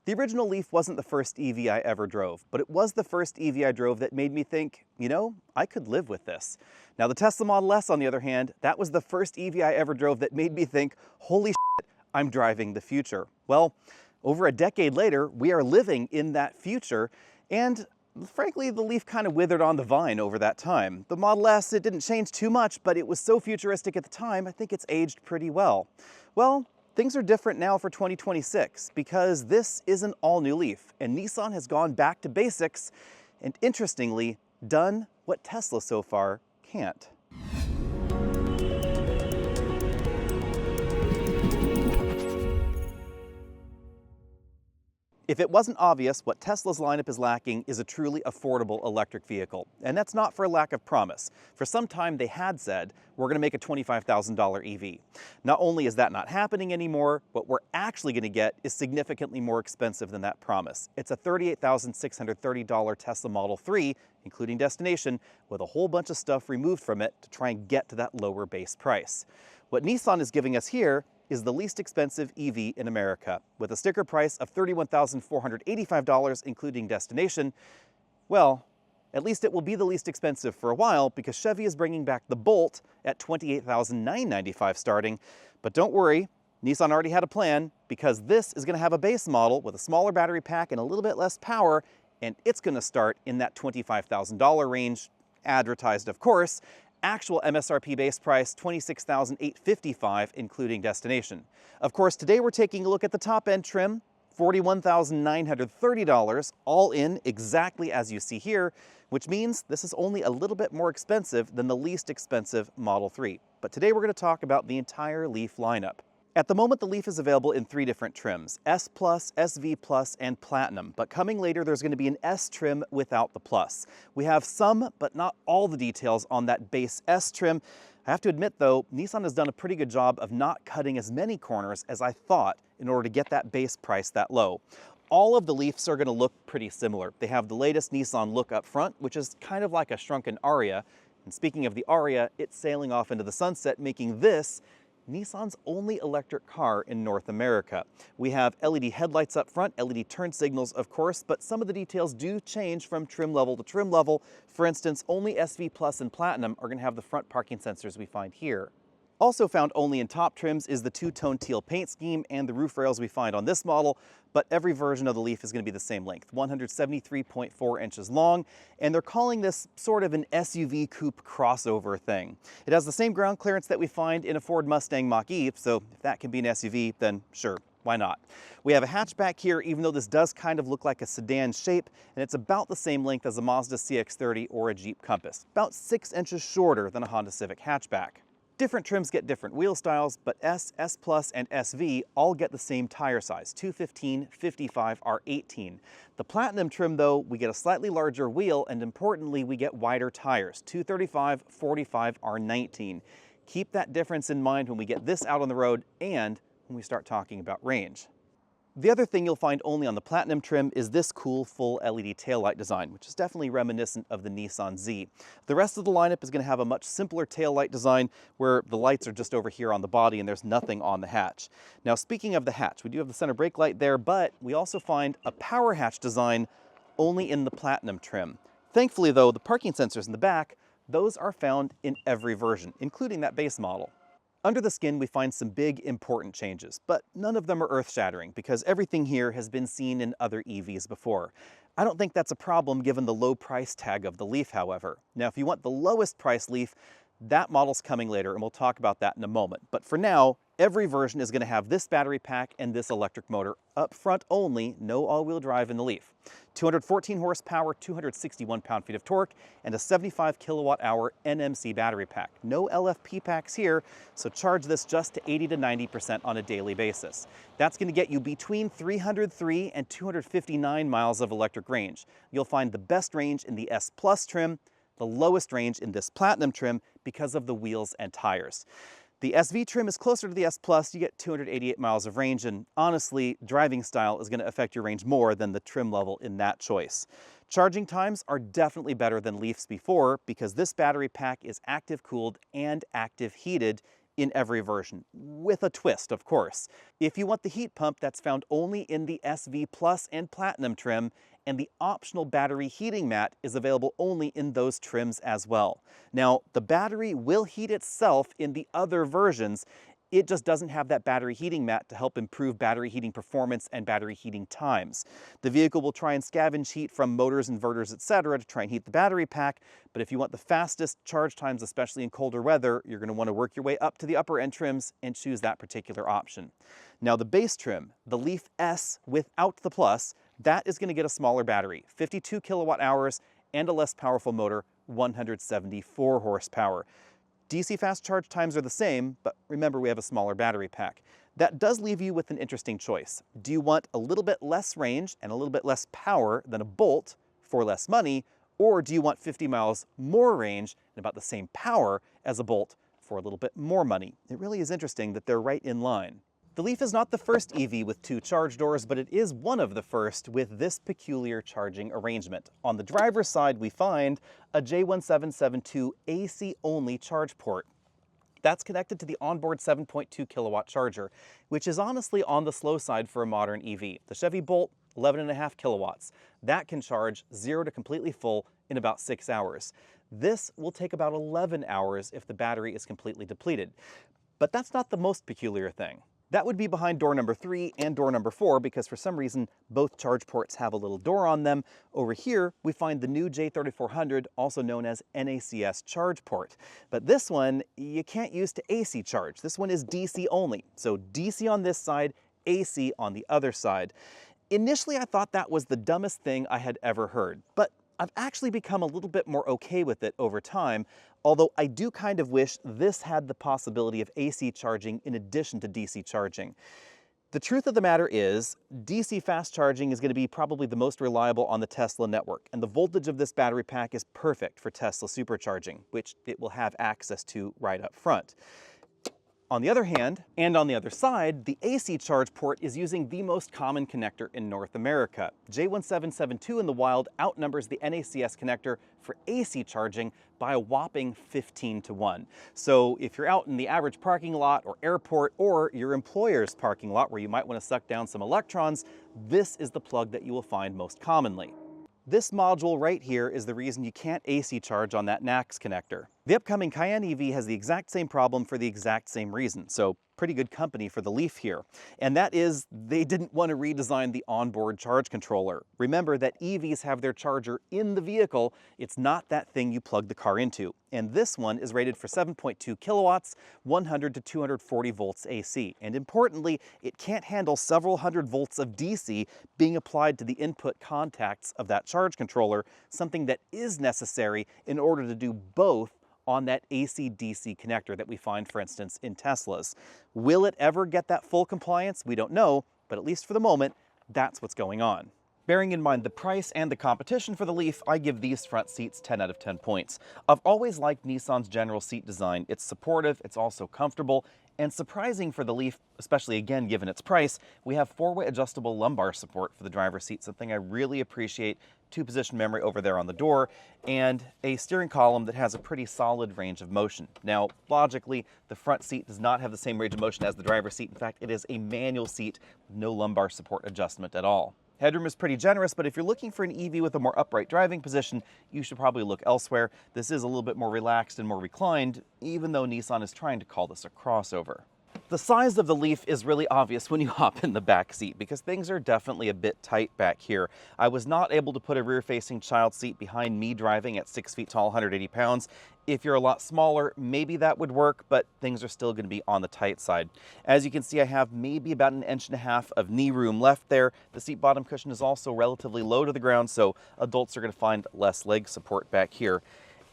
The original Leaf wasn't the first EV I ever drove, but it was the first EV I drove that made me think, you know, I could live with this. Now the Tesla Model S, on the other hand, that was the first EV I ever drove that made me think, holy shit, I'm driving the future. Well, over a decade later, we are living in that future, and frankly, the Leaf kind of withered on the vine over that time. The Model S, it didn't change too much, but it was so futuristic at the time, I think it's aged pretty well. Well, things are different now for 2026 because this is an all-new Leaf, and Nissan has gone back to basics and, interestingly, done what Tesla so far can't. If it wasn't obvious, what Tesla's lineup is lacking is a truly affordable electric vehicle. And that's not for a lack of promise. For some time they had said, we're going to make a $25,000 EV. Not only is that not happening anymore, what we're actually going to get is significantly more expensive than that promise. It's a $38,630 Tesla Model 3, including destination, with a whole bunch of stuff removed from it to try and get to that lower base price. What Nissan is giving us here is the least expensive EV in America, with a sticker price of $31,485, including destination. Well, at least it will be the least expensive for a while because Chevy is bringing back the Bolt at $28,995 starting. But don't worry, Nissan already had a plan because this is going to have a base model with a smaller battery pack and a little bit less power, and it's going to start in that $25,000 range, advertised of course. Actual MSRP base price, $26,855, including destination. Of course, today we're taking a look at the top-end trim, $41,930, all in exactly as you see here, which means this is only a little bit more expensive than the least expensive Model 3. But today we're going to talk about the entire Leaf lineup. At the moment, the Leaf is available in 3 different trims, S+, SV+, and Platinum, but coming later there's going to be an S trim without the Plus. We have some, but not all the details on that base S trim. I have to admit though, Nissan has done a pretty good job of not cutting as many corners as I thought in order to get that base price that low. All of the Leafs are going to look pretty similar. They have the latest Nissan look up front, which is kind of like a shrunken Ariya. And speaking of the Ariya, it's sailing off into the sunset, making this Nissan's only electric car in North America. We have LED headlights up front, LED turn signals of course, but some of the details do change from trim level to trim level. For instance, only SV Plus and Platinum are going to have the front parking sensors we find here. Also found only in top trims is the two-tone teal paint scheme and the roof rails we find on this model, but every version of the Leaf is going to be the same length, 173.4 inches long, and they're calling this sort of an SUV coupe crossover thing. It has the same ground clearance that we find in a Ford Mustang Mach-E, so if that can be an SUV, then sure, why not? We have a hatchback here, even though this does kind of look like a sedan shape, and it's about the same length as a Mazda CX-30 or a Jeep Compass, about 6 inches shorter than a Honda Civic hatchback. Different trims get different wheel styles, but S, S+, and SV all get the same tire size, 215, 55, R18. The Platinum trim though, we get a slightly larger wheel, and importantly, we get wider tires, 235, 45, R19. Keep that difference in mind when we get this out on the road and when we start talking about range. The other thing you'll find only on the Platinum trim is this cool full LED taillight design, which is definitely reminiscent of the Nissan Z. The rest of the lineup is going to have a much simpler taillight design where the lights are just over here on the body and there's nothing on the hatch. Now speaking of the hatch, we do have the center brake light there, but we also find a power hatch design only in the Platinum trim. Thankfully though, the parking sensors in the back, those are found in every version, including that base model. Under the skin, we find some big, important changes, but none of them are earth-shattering because everything here has been seen in other EVs before. I don't think that's a problem given the low price tag of the Leaf, however. Now, if you want the lowest price Leaf, that model's coming later, and we'll talk about that in a moment. But for now, every version is going to have this battery pack and this electric motor up front only, no all-wheel drive in the Leaf. 214 horsepower, 261 pound-feet of torque, and a 75 kilowatt-hour NMC battery pack. No LFP packs here, so charge this just to 80 to 90% on a daily basis. That's going to get you between 303 and 259 miles of electric range. You'll find the best range in the S Plus trim, the lowest range in this Platinum trim because of the wheels and tires. The SV trim is closer to the S Plus, you get 288 miles of range, and honestly, driving style is going to affect your range more than the trim level in that choice. Charging times are definitely better than Leafs before because this battery pack is active cooled and active heated in every version, with a twist, of course. If you want the heat pump, that's found only in the SV Plus and Platinum trim, and the optional battery heating mat is available only in those trims as well. Now, the battery will heat itself in the other versions. It just doesn't have that battery heating mat to help improve battery heating performance and battery heating times. The vehicle will try and scavenge heat from motors, inverters, etc. to try and heat the battery pack, but if you want the fastest charge times, especially in colder weather, you're going to want to work your way up to the upper end trims and choose that particular option. Now the base trim, the Leaf S without the Plus, that is going to get a smaller battery, 52 kilowatt hours, and a less powerful motor, 174 horsepower. DC fast charge times are the same, but remember we have a smaller battery pack. That does leave you with an interesting choice. Do you want a little bit less range and a little bit less power than a Bolt for less money, or do you want 50 miles more range and about the same power as a Bolt for a little bit more money? It really is interesting that they're right in line. The Leaf is not the first EV with 2 charge doors, but it is one of the first with this peculiar charging arrangement. On the driver's side, we find a J1772 AC-only charge port. That's connected to the onboard 7.2 kilowatt charger, which is honestly on the slow side for a modern EV. The Chevy Bolt, 11.5 kilowatts. That can charge 0 to completely full in about 6 hours. This will take about 11 hours if the battery is completely depleted. But that's not the most peculiar thing. That would be behind door number 3 and door number 4 because for some reason both charge ports have a little door on them. Over here we find the new J3400, also known as NACS charge port. But this one you can't use to AC charge. This one is DC only. So DC on this side, AC on the other side. Initially I thought that was the dumbest thing I had ever heard, but I've actually become a little bit more okay with it over time, although I do kind of wish this had the possibility of AC charging in addition to DC charging. The truth of the matter is, DC fast charging is going to be probably the most reliable on the Tesla network, and the voltage of this battery pack is perfect for Tesla supercharging, which it will have access to right up front. On the other hand, and on the other side, the AC charge port is using the most common connector in North America. J1772 in the wild outnumbers the NACS connector for AC charging by a whopping 15 to 1. So if you're out in the average parking lot or airport or your employer's parking lot where you might want to suck down some electrons, this is the plug that you will find most commonly. This module right here is the reason you can't AC charge on that NACS connector. The upcoming Cayenne EV has the exact same problem for the exact same reason, so pretty good company for the Leaf here. And that is, they didn't want to redesign the onboard charge controller. Remember that EVs have their charger in the vehicle, it's not that thing you plug the car into. And this one is rated for 7.2 kilowatts, 100 to 240 volts AC. And importantly, it can't handle several hundred volts of DC being applied to the input contacts of that charge controller, something that is necessary in order to do both on that AC-DC connector that we find, for instance, in Teslas. Will it ever get that full compliance? We don't know, but at least for the moment, that's what's going on. Bearing in mind the price and the competition for the Leaf, I give these front seats 10 out of 10 points. I've always liked Nissan's general seat design. It's supportive, it's also comfortable, and surprising for the Leaf, especially again given its price, we have 4-way adjustable lumbar support for the driver's seat, something I really appreciate. 2-position memory over there on the door, and a steering column that has a pretty solid range of motion. Now, logically, the front seat does not have the same range of motion as the driver's seat. In fact, it is a manual seat with no lumbar support adjustment at all. Headroom is pretty generous, but if you're looking for an EV with a more upright driving position, you should probably look elsewhere. This is a little bit more relaxed and more reclined, even though Nissan is trying to call this a crossover. The size of the Leaf is really obvious when you hop in the back seat because things are definitely a bit tight back here. I was not able to put a rear-facing child seat behind me driving at 6 feet tall, 180 pounds. If you're a lot smaller, maybe that would work, but things are still going to be on the tight side. As you can see, I have maybe about 1.5 inches of knee room left there. The seat bottom cushion is also relatively low to the ground, so adults are going to find less leg support back here.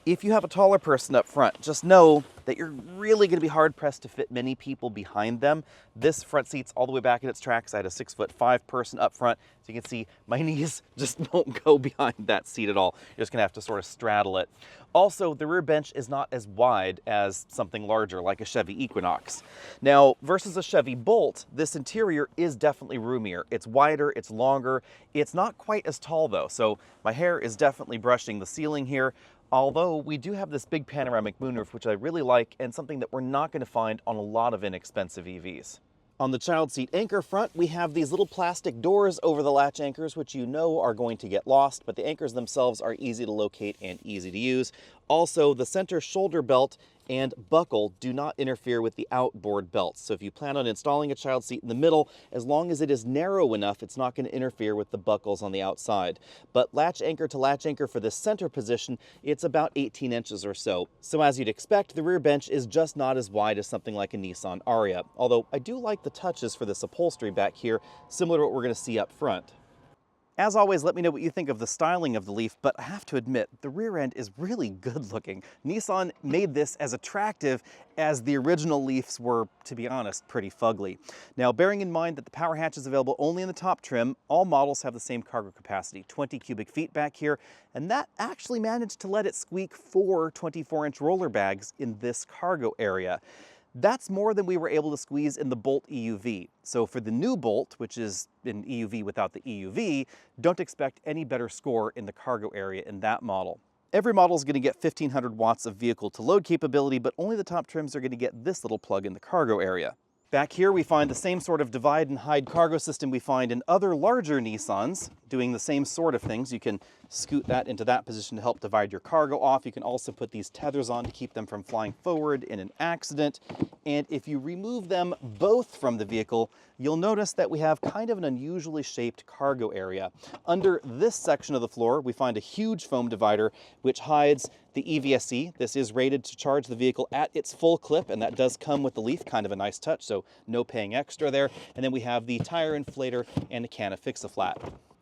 If you have a taller person up front, just know that you're really going to be hard-pressed to fit many people behind them. This front seat's all the way back in its tracks. I had a 6'5" person up front, so you can see my knees just won't go behind that seat at all. You're just going to have to sort of straddle it. Also, the rear bench is not as wide as something larger like a Chevy Equinox. Now, versus a Chevy Bolt, this interior is definitely roomier. It's wider, it's longer. It's not quite as tall though, so my hair is definitely brushing the ceiling here. Although we do have this big panoramic moonroof, which I really like, and something that we're not going to find on a lot of inexpensive EVs. On the child seat anchor front, we have these little plastic doors over the latch anchors, which you know are going to get lost, but the anchors themselves are easy to locate and easy to use. Also, the center shoulder belt and buckle do not interfere with the outboard belts. So if you plan on installing a child seat in the middle, as long as it is narrow enough, it's not going to interfere with the buckles on the outside. But latch anchor to latch anchor for the center position, it's about 18 inches or so. So as you'd expect, the rear bench is just not as wide as something like a Nissan Ariya. Although I do like the touches for this upholstery back here, similar to what we're going to see up front. As always, let me know what you think of the styling of the Leaf, but I have to admit, the rear end is really good looking. Nissan made this as attractive as the original Leafs were, to be honest, pretty fugly. Now, bearing in mind that the power hatch is available only in the top trim, all models have the same cargo capacity, 20 cubic feet back here, and that actually managed to let it squeak 4 24-inch roller bags in this cargo area. That's more than we were able to squeeze in the Bolt EUV. So for the new Bolt, which is an EUV without the EUV, don't expect any better score in the cargo area in that model. Every model is going to get 1500 watts of vehicle to load capability, but only the top trims are going to get this little plug in the cargo area. Back here we find the same sort of divide and hide cargo system we find in other larger Nissans, doing the same sort of things. You can scoot that into that position to help divide your cargo off. You can also put these tethers on to keep them from flying forward in an accident. And if you remove them both from the vehicle, you'll notice that we have kind of an unusually shaped cargo area. Under this section of the floor, we find a huge foam divider which hides the EVSE. This is rated to charge the vehicle at its full clip, and that does come with the Leaf, kind of a nice touch, so no paying extra there. And then we have the tire inflator and a can of Fix-A-Flat.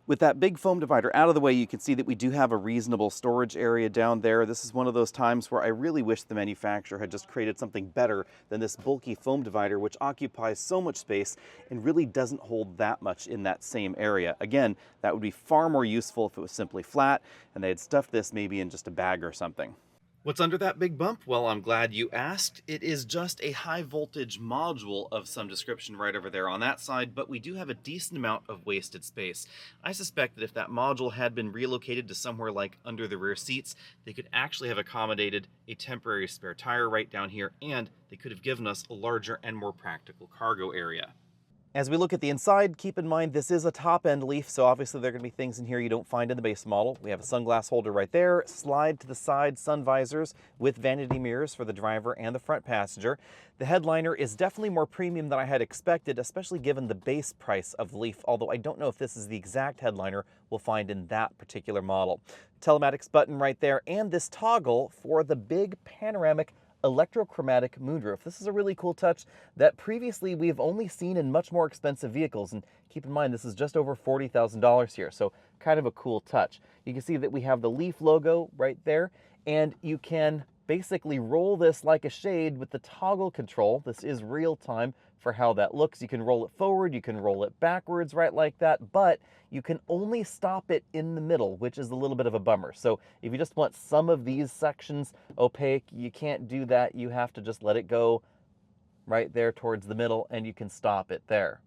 With that big foam divider out of the way, you can see that we do have a reasonable storage area down there. This is one of those times where I really wish the manufacturer had just created something better than this bulky foam divider, which occupies so much space and really doesn't hold that much in that same area. Again, that would be far more useful if it was simply flat and they had stuffed this maybe in just a bag or something. What's under that big bump? Well, I'm glad you asked. It is just a high voltage module of some description right over there on that side, but we do have a decent amount of wasted space. I suspect that if that module had been relocated to somewhere like under the rear seats, they could actually have accommodated a temporary spare tire right down here, and they could have given us a larger and more practical cargo area. As we look at the inside, keep in mind this is a top-end Leaf, so obviously there are going to be things in here you don't find in the base model. We have a sunglass holder right there, slide to the side sun visors with vanity mirrors for the driver and the front passenger. The headliner is definitely more premium than I had expected, especially given the base price of the Leaf, although I don't know if this is the exact headliner we'll find in that particular model. Telematics button right there, and this toggle for the big panoramic electrochromatic moonroof. This is a really cool touch that previously we've only seen in much more expensive vehicles, and keep in mind this is just over $40,000 here, so kind of a cool touch. You can see that we have the Leaf logo right there, and you can basically roll this like a shade with the toggle control. This is real time for how that looks. You can roll it forward, you can roll it backwards right like that, but you can only stop it in the middle, which is a little bit of a bummer. So if you just want some of these sections opaque, you can't do that. You have to just let it go right there towards the middle, and you can stop it there.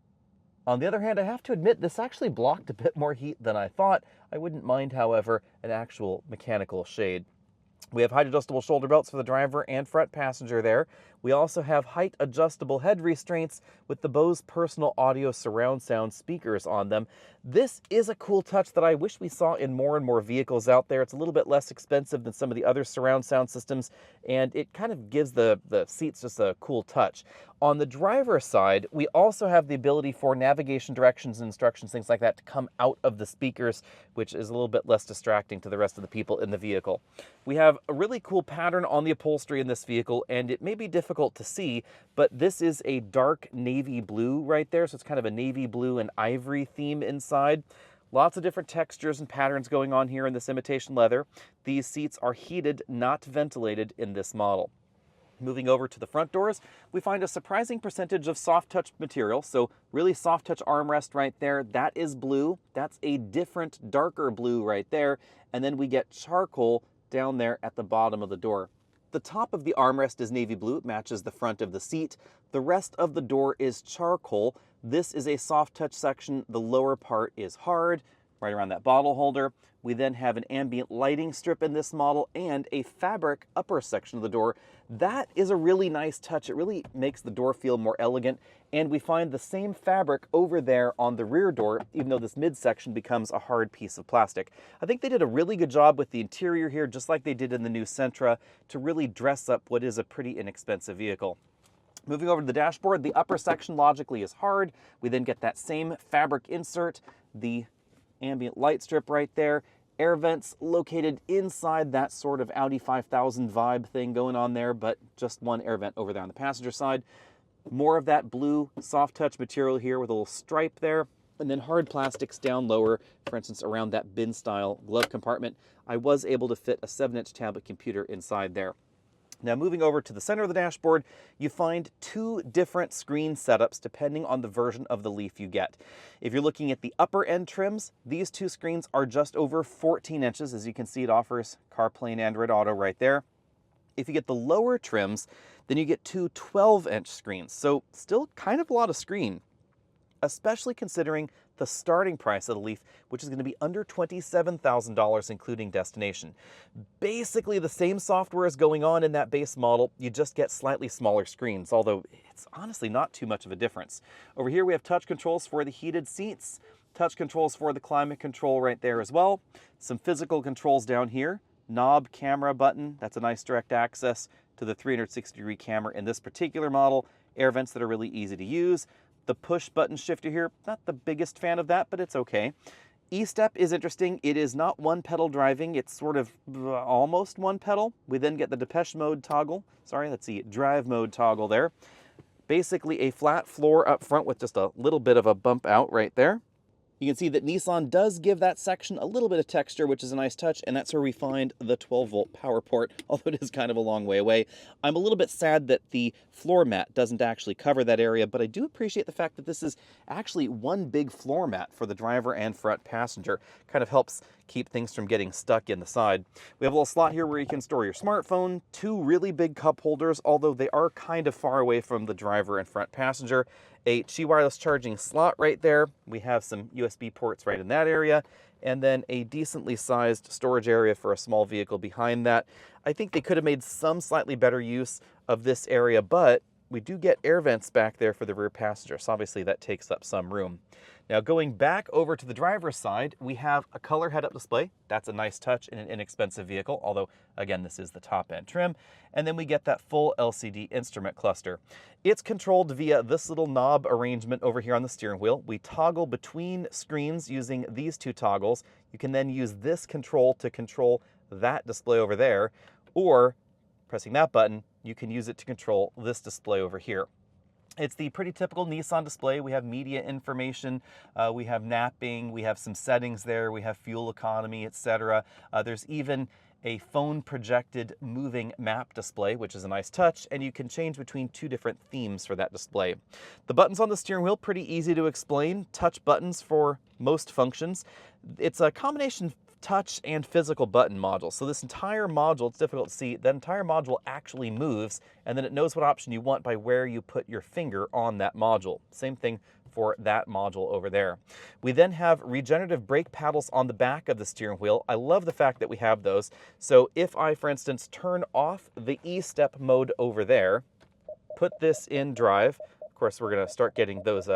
On the other hand, I have to admit, this actually blocked a bit more heat than I thought. I wouldn't mind, however, an actual mechanical shade. We have height adjustable shoulder belts for the driver and front passenger there. We also have height adjustable head restraints with the Bose personal audio surround sound speakers on them. This is a cool touch that I wish we saw in more and more vehicles out there. It's a little bit less expensive than some of the other surround sound systems, and it kind of gives the seats just a cool touch. On the driver's side, we also have the ability for navigation directions and instructions, things like that, to come out of the speakers, which is a little bit less distracting to the rest of the people in the vehicle. We have a really cool pattern on the upholstery in this vehicle, and it may be difficult to see, but this is a dark navy blue right there, so it's kind of a navy blue and ivory theme inside. Lots of different textures and patterns going on here in this imitation leather. These seats are heated, not ventilated in this model. Moving over to the front doors, we find a surprising percentage of soft touch material, so really soft touch armrest right there. That is blue. That's a different, darker blue right there. And then we get charcoal down there at the bottom of the door. The top of the armrest is navy blue. It matches the front of the seat. The rest of the door is charcoal. This is a soft touch section. The lower part is hard. right around that bottle holder. We then have an ambient lighting strip in this model and a fabric upper section of the door. That is a really nice touch. It really makes the door feel more elegant. And we find the same fabric over there on the rear door, even though this midsection becomes a hard piece of plastic. I think they did a really good job with the interior here, just like they did in the new Sentra, to really dress up what is a pretty inexpensive vehicle. Moving over to the dashboard, the upper section logically is hard. We then get that same fabric insert, the ambient light strip right there, air vents located inside that sort of Audi 5000 vibe thing going on there, but just one air vent over there on the passenger side. More of that blue soft touch material here with a little stripe there, and then hard plastics down lower, for instance, around that bin style glove compartment. I was able to fit a 7-inch tablet computer inside there. Now moving over to the center of the dashboard, you find two different screen setups depending on the version of the Leaf you get. If you're looking at the upper end trims, these two screens are just over 14 inches. As you can see, it offers CarPlay and Android Auto right there. If you get the lower trims, then you get two 12-inch screens. So still kind of a lot of screen, especially considering the starting price of the Leaf, which is going to be under $27,000, including destination. Basically, the same software is going on in that base model. You just get slightly smaller screens, although it's honestly not too much of a difference. Over here, we have touch controls for the heated seats, touch controls for the climate control right there as well. Some physical controls down here, knob camera button. That's a nice direct access to the 360-degree camera in this particular model. Air vents that are really easy to use. The push button shifter here, not the biggest fan of that, but it's okay. E-step is interesting. It is not one pedal driving. It's sort of almost one pedal. We then get the Depeche mode toggle. Sorry, let's see, drive mode toggle there. Basically a flat floor up front with just a little bit of a bump out right there. You can see that Nissan does give that section a little bit of texture, which is a nice touch, and that's where we find the 12-volt power port, although it is kind of a long way away. I'm a little bit sad that the floor mat doesn't actually cover that area, but I do appreciate the fact that this is actually one big floor mat for the driver and front passenger. Kind of helps keep things from getting stuck in the side. We have a little slot here where you can store your smartphone, two really big cup holders, although they are kind of far away from the driver and front passenger. A Qi wireless charging slot right there. We have some USB ports right in that area, and then a decently sized storage area for a small vehicle behind that. I think they could have made some slightly better use of this area, but we do get air vents back there for the rear passenger, so obviously that takes up some room. Now going back over to the driver's side, we have a color head-up display. That's a nice touch in an inexpensive vehicle, although again, this is the top-end trim. And then we get that full LCD instrument cluster. It's controlled via this little knob arrangement over here on the steering wheel. We toggle between screens using these two toggles. You can then use this control to control that display over there, or pressing that button, you can use it to control this display over here. It's the pretty typical Nissan display. We have media information, we have napping, we have some settings there, we have fuel economy, etc. There's even a phone projected moving map display, which is a nice touch, and you can change between two different themes for that display. The buttons on the steering wheel, pretty easy to explain. Touch buttons for most functions. It's a combination touch and physical button module. So this entire module, it's difficult to see, that entire module actually moves, and then it knows what option you want by where you put your finger on that module. Same thing for that module over there. We then have regenerative brake paddles on the back of the steering wheel. I love the fact that we have those. So if I, for instance, turn off the E-step mode over there, put this in drive, of course, we're going to start getting those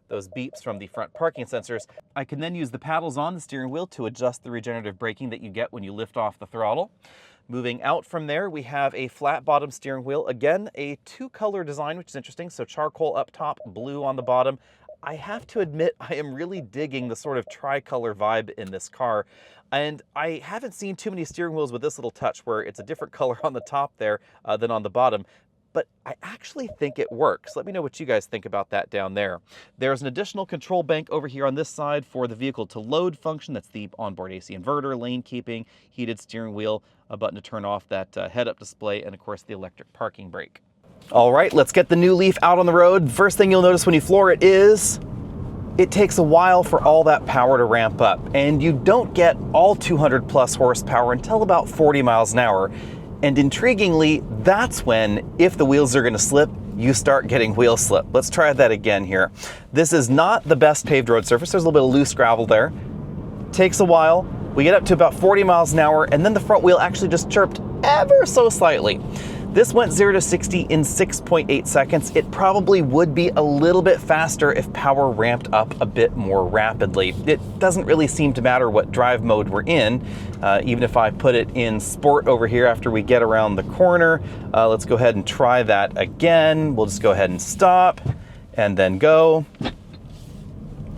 beeps from the front parking sensors. I can then use the paddles on the steering wheel to adjust the regenerative braking that you get when you lift off the throttle. Moving out from there, we have a flat bottom steering wheel. Again, a two-color design, which is interesting. So charcoal up top, blue on the bottom. I have to admit, I am really digging the sort of tricolor vibe in this car. And I haven't seen too many steering wheels with this little touch where it's a different color on the top there than on the bottom. But I actually think it works. Let me know what you guys think about that down there. There's an additional control bank over here on this side for the vehicle to load function. That's the onboard AC inverter, lane keeping, heated steering wheel, a button to turn off that head-up display, and of course the electric parking brake. All right, let's get the new Leaf out on the road. First thing you'll notice when you floor it is it takes a while for all that power to ramp up, and you don't get all 200 plus horsepower until about 40 miles an hour. And intriguingly, that's when, if the wheels are going to slip, you start getting wheel slip. Let's try that again here. This is not the best paved road surface. There's a little bit of loose gravel there. takes a while. We get up to about 40 miles an hour, and then the front wheel actually just chirped ever so slightly. This went 0 to 60 in 6.8 seconds. It probably would be a little bit faster if power ramped up a bit more rapidly. It doesn't really seem to matter what drive mode we're in. Even if I put it in sport over here after we get around the corner. Let's go ahead and try that again. We'll just go ahead and stop and then go.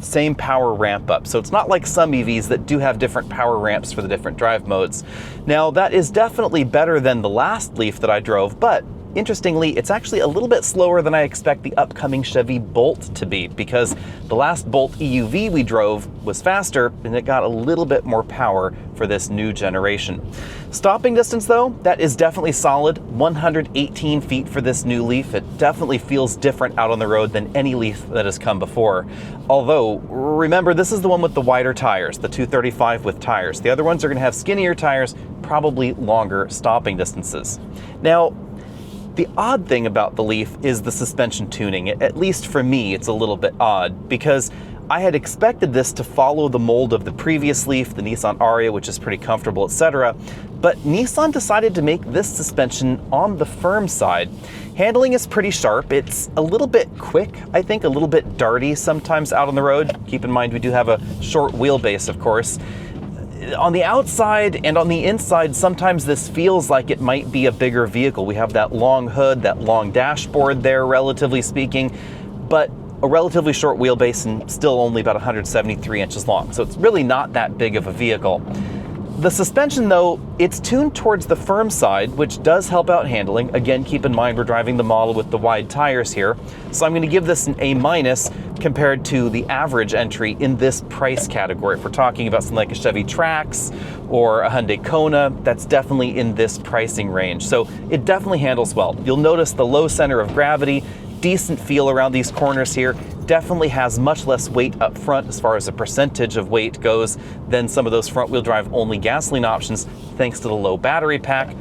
Same power ramp up. So it's not like some EVs that do have different power ramps for the different drive modes. Now that is definitely better than the last Leaf that I drove, but interestingly, it's actually a little bit slower than I expect the upcoming Chevy Bolt to be, because the last Bolt EUV we drove was faster and it got a little bit more power for this new generation. Stopping distance though, that is definitely solid, 118 feet for this new Leaf. It definitely feels different out on the road than any Leaf that has come before. Although, remember, this is the one with the wider tires, the 235 with tires. The other ones are gonna have skinnier tires, probably longer stopping distances. Now, the odd thing about the Leaf is the suspension tuning. At least for me, it's a little bit odd, because I had expected this to follow the mold of the previous Leaf, the Nissan Ariya, which is pretty comfortable, etc. But Nissan decided to make this suspension on the firm side. Handling is pretty sharp. It's a little bit quick, I think, a little bit darty sometimes out on the road. Keep in mind we do have a short wheelbase, of course. On the outside and on the inside, sometimes this feels like it might be a bigger vehicle. We have that long hood, that long dashboard there, relatively speaking, but a relatively short wheelbase and still only about 173 inches long. So it's really not that big of a vehicle. The suspension though, it's tuned towards the firm side, which does help out handling. Again, keep in mind we're driving the model with the wide tires here. So I'm going to give this an A- compared to the average entry in this price category. If we're talking about something like a Chevy Trax or a Hyundai Kona, that's definitely in this pricing range. So it definitely handles well. You'll notice the low center of gravity, decent feel around these corners here. Definitely has much less weight up front as far as a percentage of weight goes than some of those front wheel drive only gasoline options, thanks to the low battery pack.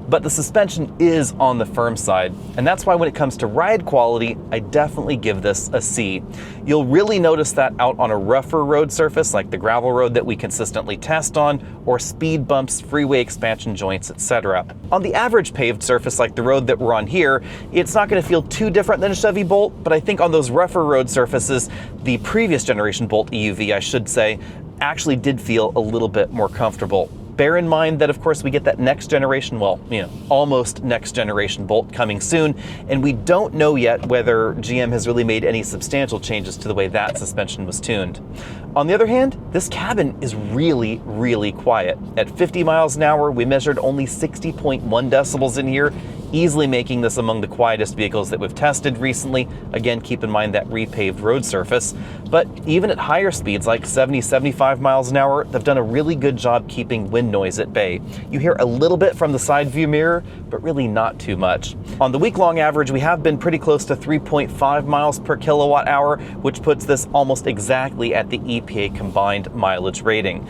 But the suspension is on the firm side, and that's why when it comes to ride quality, I definitely give this a C. You'll really notice that out on a rougher road surface like the gravel road that we consistently test on, or speed bumps, freeway expansion joints, etc. On the average paved surface like the road that we're on here, it's not going to feel too different than a Chevy Bolt, but I think on those rougher road surfaces, the previous generation Bolt EUV, I should say, actually did feel a little bit more comfortable. Bear in mind that, of course, we get that next generation, well, almost next generation Bolt coming soon, and we don't know yet whether GM has really made any substantial changes to the way that suspension was tuned. On the other hand, this cabin is really, really quiet. At 50 miles an hour, we measured only 60.1 decibels in here, easily making this among the quietest vehicles that we've tested recently. Again, keep in mind that repaved road surface. But even at higher speeds, like 70, 75 miles an hour, they've done a really good job keeping wind noise at bay. You hear a little bit from the side view mirror, but really not too much. On the week-long average, we have been pretty close to 3.5 miles per kilowatt hour, which puts this almost exactly at the EPA combined mileage rating.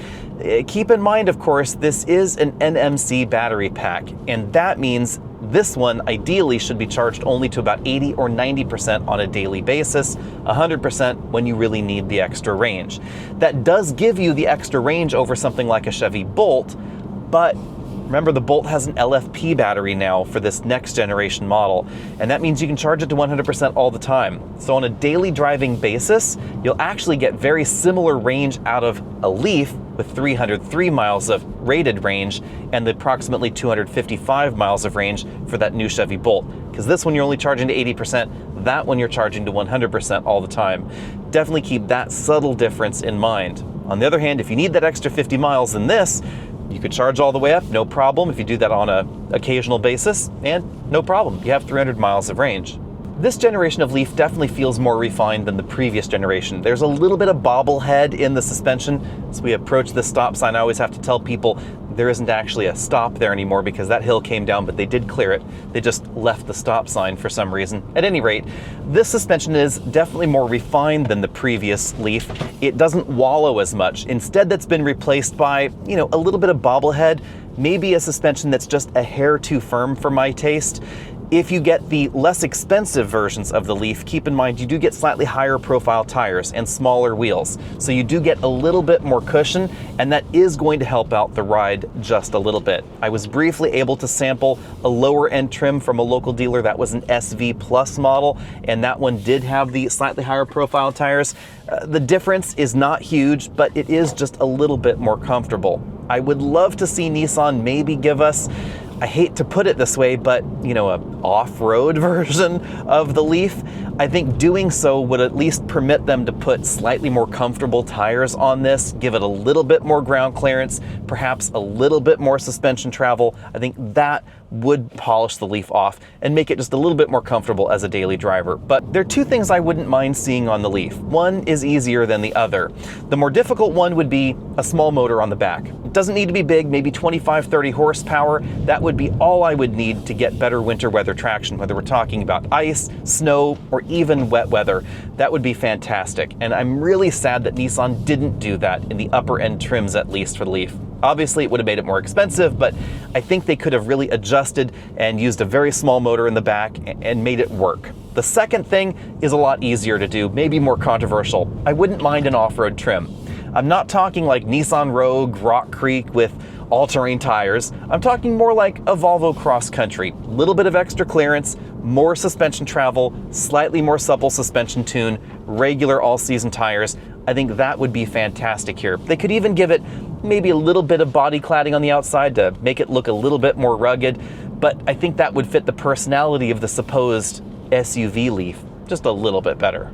Keep in mind, of course, this is an NMC battery pack, and that means this one ideally should be charged only to about 80 or 90% on a daily basis, 100% when you really need the extra range. That does give you the extra range over something like a Chevy Bolt, but remember the Bolt has an LFP battery now for this next generation model, and that means you can charge it to 100% all the time. So on a daily driving basis, you'll actually get very similar range out of a Leaf with 303 miles of rated range and the approximately 255 miles of range for that new Chevy Bolt. Because this one you're only charging to 80%, that one you're charging to 100% all the time. Definitely keep that subtle difference in mind. On the other hand, if you need that extra 50 miles in this, you could charge all the way up, no problem, if you do that on an occasional basis, and no problem, you have 300 miles of range. This generation of Leaf definitely feels more refined than the previous generation. There's a little bit of bobblehead in the suspension. As we approach this stop sign, I always have to tell people there isn't actually a stop there anymore because that hill came down, but they did clear it. They just left the stop sign for some reason. At any rate, this suspension is definitely more refined than the previous Leaf. It doesn't wallow as much. Instead, that's been replaced by, a little bit of bobblehead, maybe a suspension that's just a hair too firm for my taste. If you get the less expensive versions of the Leaf, keep in mind you do get slightly higher profile tires and smaller wheels. So you do get a little bit more cushion, and that is going to help out the ride just a little bit. I was briefly able to sample a lower end trim from a local dealer that was an SV Plus model, and that one did have the slightly higher profile tires. The difference is not huge, but it is just a little bit more comfortable. I would love to see Nissan maybe give us, I hate to put it this way, but you know, an off-road version of the Leaf. I think doing so would at least permit them to put slightly more comfortable tires on this, give it a little bit more ground clearance, perhaps a little bit more suspension travel. I think that would polish the Leaf off and make it just a little bit more comfortable as a daily driver. But there are two things I wouldn't mind seeing on the Leaf. One is easier than the other. The more difficult one would be a small motor on the back. It doesn't need to be big, maybe 25-30 horsepower. That would be all I would need to get better winter weather traction, whether we're talking about ice, snow, or even wet weather. That would be fantastic. And I'm really sad that Nissan didn't do that in the upper end trims, at least for the Leaf. Obviously, it would have made it more expensive, but I think they could have really adjusted and used a very small motor in the back and made it work. The second thing is a lot easier to do, maybe more controversial. I wouldn't mind an off-road trim. I'm not talking like Nissan Rogue, Rock Creek with all-terrain tires. I'm talking more like a Volvo Cross Country. A little bit of extra clearance, more suspension travel, slightly more supple suspension tune, regular all-season tires. I think that would be fantastic here. They could even give it maybe a little bit of body cladding on the outside to make it look a little bit more rugged, but I think that would fit the personality of the supposed SUV Leaf just a little bit better.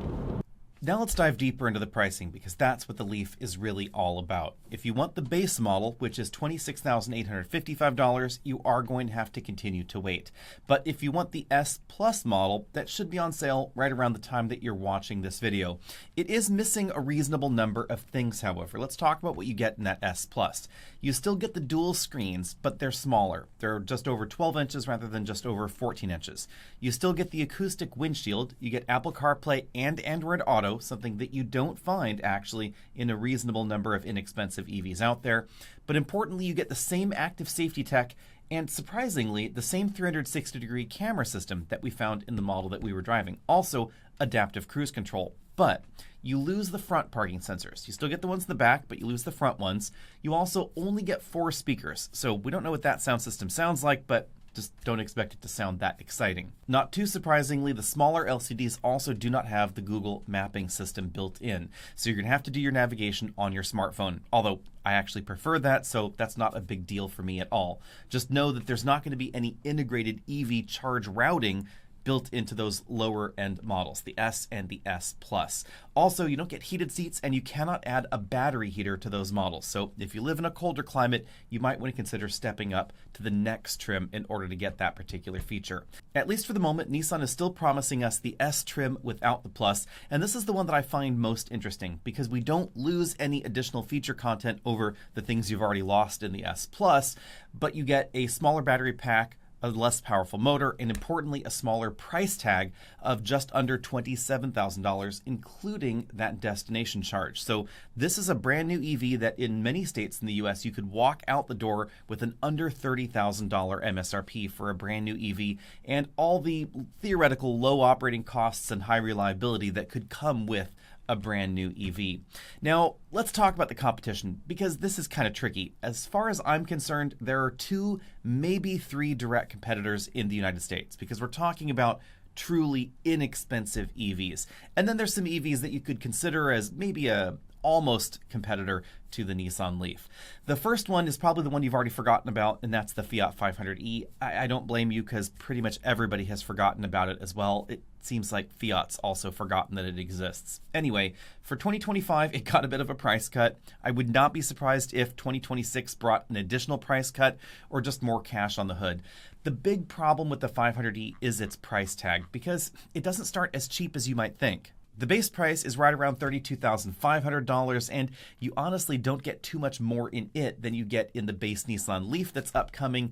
Now let's dive deeper into the pricing, because that's what the Leaf is really all about. If you want the base model, which is $26,855, you are going to have to continue to wait. But if you want the S Plus model, that should be on sale right around the time that you're watching this video. It is missing a reasonable number of things, however. Let's talk about what you get in that S Plus. You still get the dual screens, but they're smaller. They're just over 12 inches rather than just over 14 inches. You still get the acoustic windshield. You get Apple CarPlay and Android Auto, something that you don't find actually in a reasonable number of inexpensive EVs out there. But importantly, you get the same active safety tech and, surprisingly, the same 360-degree camera system that we found in the model that we were driving. Also, adaptive cruise control. But you lose the front parking sensors. You still get the ones in the back, but you lose the front ones. You also only get 4 speakers. So we don't know what that sound system sounds like, but just don't expect it to sound that exciting. Not too surprisingly, the smaller LCDs also do not have the Google mapping system built in. So you're gonna have to do your navigation on your smartphone. Although I actually prefer that, so that's not a big deal for me at all. Just know that there's not gonna be any integrated EV charge routing built into those lower end models, the S and the S Plus. Also, you don't get heated seats, and you cannot add a battery heater to those models. So if you live in a colder climate, you might want to consider stepping up to the next trim in order to get that particular feature. At least for the moment, Nissan is still promising us the S trim without the Plus, and this is the one that I find most interesting because we don't lose any additional feature content over the things you've already lost in the S Plus, but you get a smaller battery pack, a less powerful motor, and importantly, a smaller price tag of just under $27,000, including that destination charge. So this is a brand new EV that in many states in the US, you could walk out the door with an under $30,000 MSRP for a brand new EV, and all the theoretical low operating costs and high reliability that could come with a brand new EV. Now, let's talk about the competition, because this is kind of tricky. As far as I'm concerned, there are 2, maybe 3 direct competitors in the United States, because we're talking about truly inexpensive EVs. And then there's some EVs that you could consider as maybe a almost competitor to the Nissan Leaf. The first one is probably the one you've already forgotten about, and that's the Fiat 500e. I don't blame you, because pretty much everybody has forgotten about it as well. It seems like Fiat's also forgotten that it exists. Anyway, for 2025, it got a bit of a price cut. I would not be surprised if 2026 brought an additional price cut or just more cash on the hood. The big problem with the 500e is its price tag, because it doesn't start as cheap as you might think. The base price is right around $32,500, and you honestly don't get too much more in it than you get in the base Nissan Leaf that's upcoming.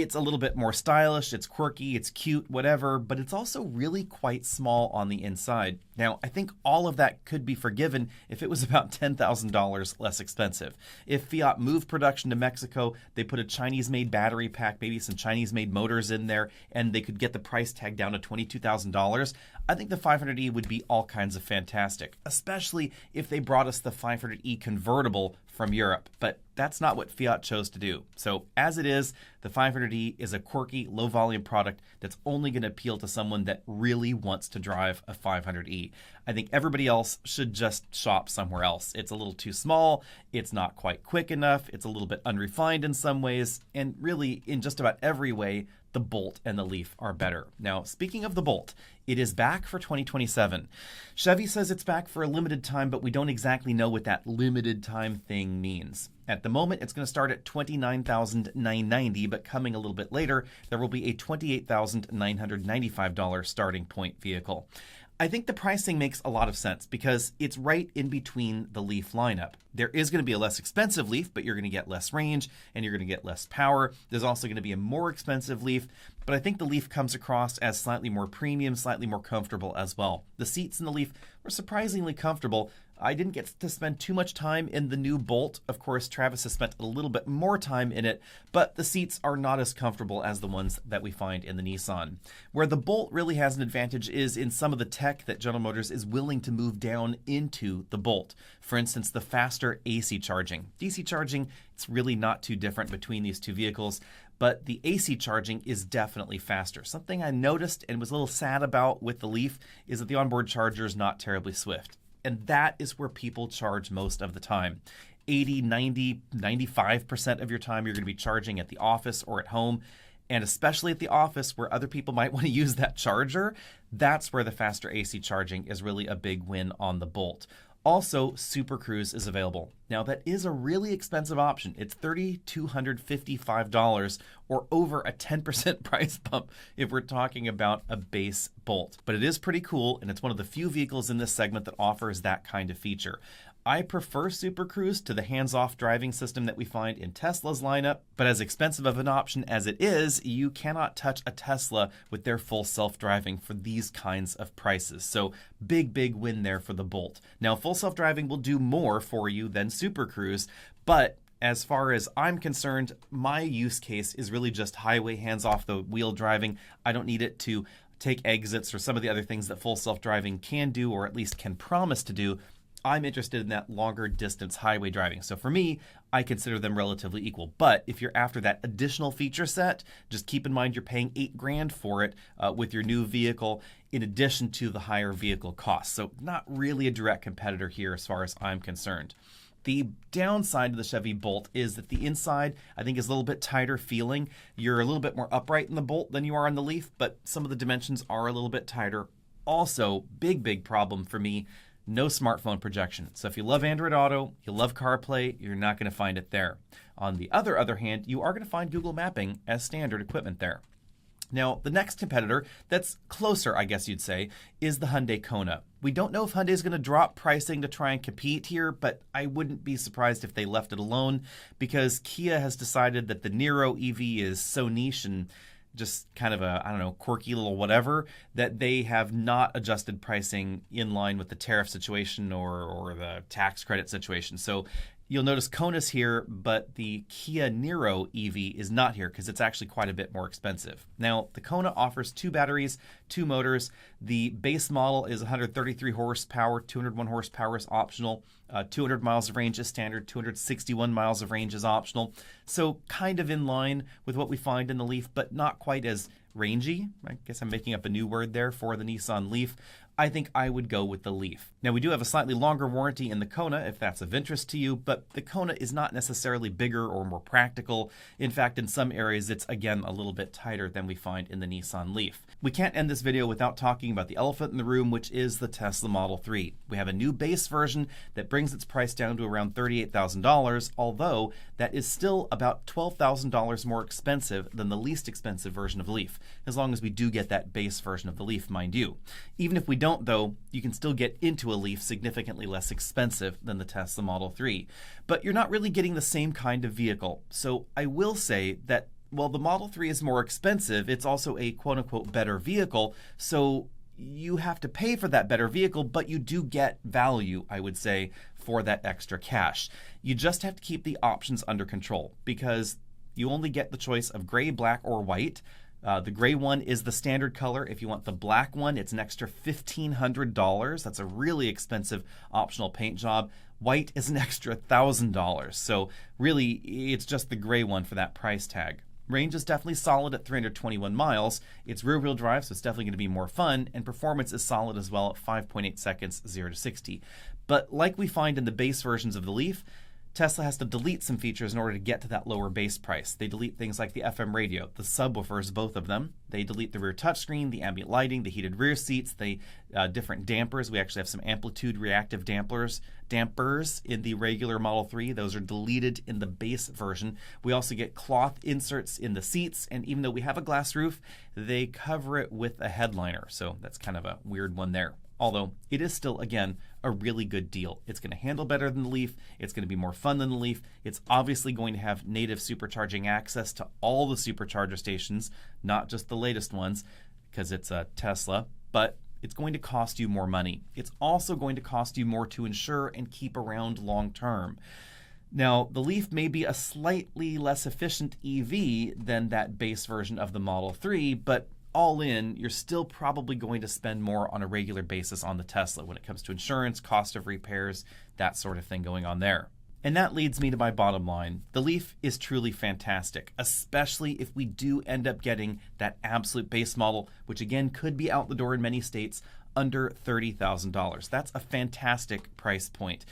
It's a little bit more stylish, it's quirky, it's cute, whatever, but it's also really quite small on the inside. Now, I think all of that could be forgiven if it was about $10,000 less expensive. If Fiat moved production to Mexico, they put a Chinese-made battery pack, maybe some Chinese-made motors in there, and they could get the price tag down to $22,000, I think the 500e would be all kinds of fantastic, especially if they brought us the 500e convertible from Europe. But that's not what Fiat chose to do. So as it is, the 500e is a quirky, low-volume product that's only going to appeal to someone that really wants to drive a 500e. I think everybody else should just shop somewhere else. It's a little too small, it's not quite quick enough, it's a little bit unrefined in some ways, and really, in just about every way, the Bolt and the Leaf are better. Now, speaking of the Bolt, it is back for 2027. Chevy says it's back for a limited time, but we don't exactly know what that limited time thing means. At the moment, it's going to start at $29,990, but coming a little bit later, there will be a $28,995 starting point vehicle. I think the pricing makes a lot of sense because it's right in between the Leaf lineup. There is going to be a less expensive Leaf, but you're going to get less range and you're going to get less power. There's also going to be a more expensive Leaf, but I think the Leaf comes across as slightly more premium, slightly more comfortable as well. The seats in the Leaf were surprisingly comfortable. I didn't get to spend too much time in the new Bolt. Of course, Travis has spent a little bit more time in it, but the seats are not as comfortable as the ones that we find in the Nissan. Where the Bolt really has an advantage is in some of the tech that General Motors is willing to move down into the Bolt. For instance, the faster AC charging. DC charging, it's really not too different between these two vehicles, but the AC charging is definitely faster. Something I noticed and was a little sad about with the Leaf is that the onboard charger is not terribly swift. And that is where people charge most of the time. 80, 90, 95% of your time you're going to be charging at the office or at home. And especially at the office where other people might want to use that charger, that's where the faster AC charging is really a big win on the Bolt. Also, Super Cruise is available. Now, that is a really expensive option. It's $3,255 or over a 10% price bump if we're talking about a base Bolt. But it is pretty cool, and it's one of the few vehicles in this segment that offers that kind of feature. I prefer Super Cruise to the hands-off driving system that we find in Tesla's lineup, but as expensive of an option as it is, you cannot touch a Tesla with their full self-driving for these kinds of prices. So big win there for the Bolt. Now, full self-driving will do more for you than Super Cruise, but as far as I'm concerned, my use case is really just highway hands-off-the-wheel driving. I don't need it to take exits or some of the other things that full self-driving can do, or at least can promise to do. I'm interested in that longer distance highway driving. So for me, I consider them relatively equal. But if you're after that additional feature set, just keep in mind you're paying $8,000 for it with your new vehicle in addition to the higher vehicle costs. So not really a direct competitor here as far as I'm concerned. The downside of the Chevy Bolt is that the inside, I think, is a little bit tighter feeling. You're a little bit more upright in the Bolt than you are in the Leaf, but some of the dimensions are a little bit tighter. Also, big problem for me, no smartphone projection. So if you love Android Auto, you love CarPlay, you're not going to find it there. On the other hand, you are going to find Google Mapping as standard equipment there. Now, the next competitor that's closer, I guess you'd say, is the Hyundai Kona. We don't know if Hyundai is going to drop pricing to try and compete here, but I wouldn't be surprised if they left it alone because Kia has decided that the Niro EV is so niche and just kind of a, I don't know, quirky little whatever, that they have not adjusted pricing in line with the tariff situation or the tax credit situation. So you'll notice Kona's here, but the Kia Niro EV is not here because it's actually quite a bit more expensive. Now, the Kona offers 2 batteries, 2 motors. The base model is 133 horsepower, 201 horsepower is optional. 200 miles of range is standard, 261 miles of range is optional. So kind of in line with what we find in the Leaf, but not quite as rangy. I guess I'm making up a new word there for the Nissan Leaf. I think I would go with the Leaf. Now, we do have a slightly longer warranty in the Kona if that's of interest to you, but the Kona is not necessarily bigger or more practical. In fact, in some areas, it's again a little bit tighter than we find in the Nissan Leaf. We can't end this video without talking about the elephant in the room, which is the Tesla Model 3. We have a new base version that brings its price down to around $38,000, although that is still about $12,000 more expensive than the least expensive version of Leaf, as long as we do get that base version of the Leaf, mind you. Even if we don't, though, you can still get into a Leaf significantly less expensive than the Tesla Model 3. But you're not really getting the same kind of vehicle. So I will say that Well, the Model 3 is more expensive. It's also a quote-unquote better vehicle, so you have to pay for that better vehicle, but you do get value, I would say, for that extra cash. You just have to keep the options under control because you only get the choice of gray, black, or white. The gray one is the standard color. If you want the black one, it's an extra $1,500. That's a really expensive optional paint job. White is an extra $1,000. So really, it's just the gray one for that price tag. Range is definitely solid at 321 miles. It's rear-wheel drive, so it's definitely going to be more fun, and performance is solid as well at 5.8 seconds, 0 to 60. But like we find in the base versions of the Leaf, Tesla has to delete some features in order to get to that lower base price. They delete things like the FM radio, the subwoofers, both of them. They delete the rear touchscreen, the ambient lighting, the heated rear seats, the different dampers. We actually have some amplitude reactive dampers in the regular Model 3. Those are deleted in the base version. We also get cloth inserts in the seats, and even though we have a glass roof, they cover it with a headliner. So that's kind of a weird one there. Although it is still, again, a really good deal. It's going to handle better than the Leaf. It's going to be more fun than the Leaf. It's obviously going to have native supercharging access to all the supercharger stations, not just the latest ones, because it's a Tesla, but it's going to cost you more money. It's also going to cost you more to insure and keep around long term. Now, the Leaf may be a slightly less efficient EV than that base version of the Model 3, but all in, you're still probably going to spend more on a regular basis on the Tesla when it comes to insurance, cost of repairs, that sort of thing going on there. And that leads me to my bottom line. The Leaf is truly fantastic, especially if we do end up getting that absolute base model, which again could be out the door in many states under $30,000. That's a fantastic price point.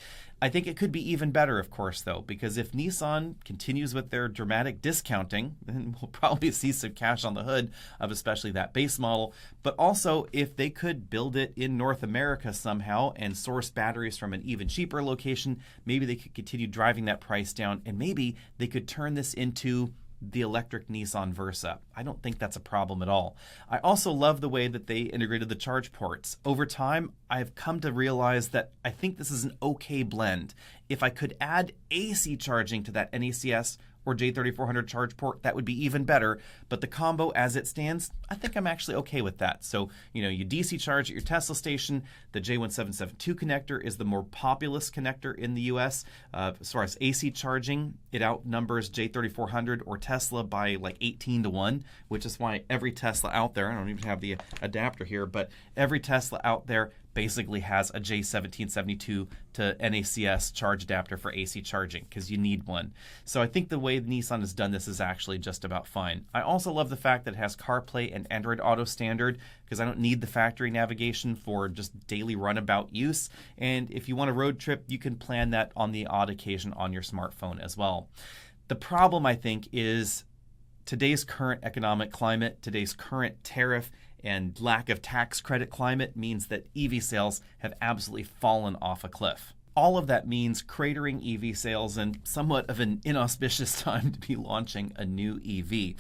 I think it could be even better, of course, though, because if Nissan continues with their dramatic discounting, then we'll probably see some cash on the hood of especially that base model. But also, if they could build it in North America somehow and source batteries from an even cheaper location, maybe they could continue driving that price down, and maybe they could turn this into the electric Nissan Versa. I don't think that's a problem at all. I also love the way that they integrated the charge ports. Over time, I've come to realize that I think this is an okay blend. If I could add AC charging to that NACS or J3400 charge port, that would be even better. But the combo as it stands, I think I'm actually okay with that. So, you DC charge at your Tesla station. The J1772 connector is the more populous connector in the US. As far as AC charging, it outnumbers J3400 or Tesla by like 18 to 1, which is why every Tesla out there, I don't even have the adapter here, but every Tesla out there basically has a J1772 to NACS charge adapter for AC charging because you need one. So I think the way Nissan has done this is actually just about fine. I also love the fact that it has CarPlay and Android Auto standard because I don't need the factory navigation for just daily runabout use. And if you want a road trip, you can plan that on the odd occasion on your smartphone as well. The problem, I think, is today's current economic climate, today's current tariff and lack of tax credit climate means that EV sales have absolutely fallen off a cliff. All of that means cratering EV sales and somewhat of an inauspicious time to be launching a new EV.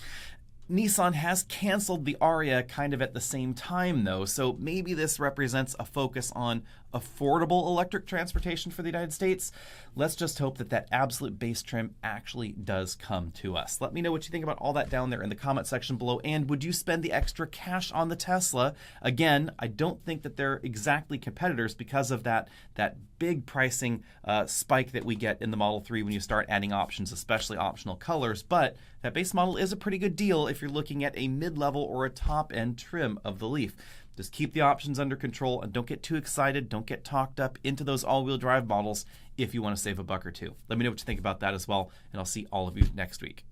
Nissan has canceled the Ariya kind of at the same time, though, so maybe this represents a focus on affordable electric transportation for the United States. Let's just hope that that absolute base trim actually does come to us. Let me know what you think about all that down there in the comment section below, and would you spend the extra cash on the Tesla? Again, I don't think that they're exactly competitors because of that big pricing spike that we get in the Model 3 when you start adding options, especially optional colors, but that base model is a pretty good deal if you're looking at a mid-level or a top-end trim of the Leaf. Just keep the options under control and don't get too excited. Don't get talked up into those all-wheel drive models if you want to save a buck or two. Let me know what you think about that as well, and I'll see all of you next week.